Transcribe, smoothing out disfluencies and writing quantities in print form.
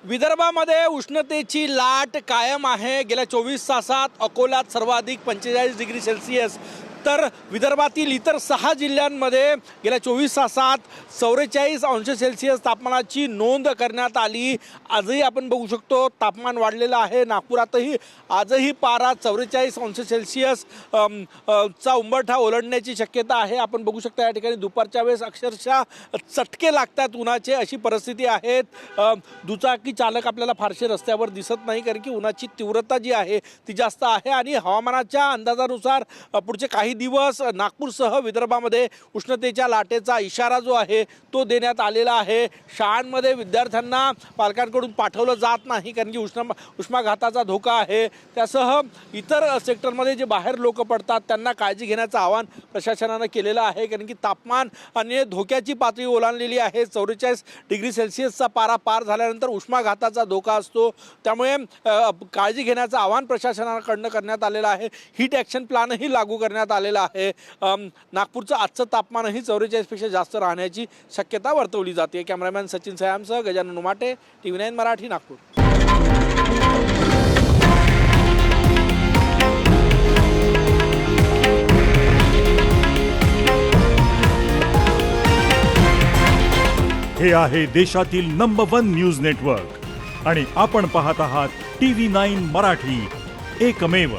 विदर्भामध्ये उष्णतेची लाट कायम आहे। गेल्या 24 तासात अकोल्यात सर्वाधिक 45 डिग्री सेल्सिअस, तर विदर्भातील इतर 6 जिल्ह्यांमध्ये गेल्या 24 तासात 44 अंश सेल्सिअस तापमानाची नोंद करण्यात आली। आजही आपण बघू शकतो तापमान वाढलेलं आहे। नागपुरातही आजही पारा 44 अंश सेल्सिअस चा उंबरठा ओलांडण्याची शक्यता आहे। आपण बघू शकता या ठिकाणी दुपारच्या वेळेस अक्षरशः चटके लागतात उन्हाचे, अशी परिस्थिती आहे। दुचाकी चालक आपल्याला फारसे रस्त्यावर दिसत नाही, कारण की उन्हाची तीव्रता जी आहे ती जास्त आहे। आणि हवामानाच्या अंदाजानुसार पुढचे काही दिवस नागपूरसह विदर्भामध्ये उष्णतेच्या लाटेचा इशारा जो आहे तो देण्यात आलेला आहे। शाळांमध्ये विद्यार्थ्यांना पालकांकडून पाठवलं जात नाही, कारण की उष्माघाताचा धोका आहे। त्यासह इतर सेक्टरमध्ये जे बाहेर लोक पडतात त्यांना काळजी घेण्याचं आवाहन प्रशासनानं केलेलं आहे, कारण की तापमान आणि धोक्याची पातळी ओलांडलेली आहे। 44 डिग्री सेल्सिअसचा पारा पार झाल्यानंतर उष्माघाताचा धोका असतो, त्यामुळे काळजी घेण्याचं आवाहन प्रशासनाकडून करण्यात आलेलं आहे। हीट ॲक्शन प्लॅनही लागू करण्यात आलेला आहे। नागपूरचं आजचं तापमानही 44 पेक्षा जास्त राहण्याची शक्यता वर्तवली जाते। कॅमेरामॅन सचिन सयामसह गजानन उमाटे, TV9 मराठी, नागपूर। हे आहे देशातील नंबर 1 न्यूज नेटवर्क आणि आपण पाहत आहात TV9 मराठी, एकमेव।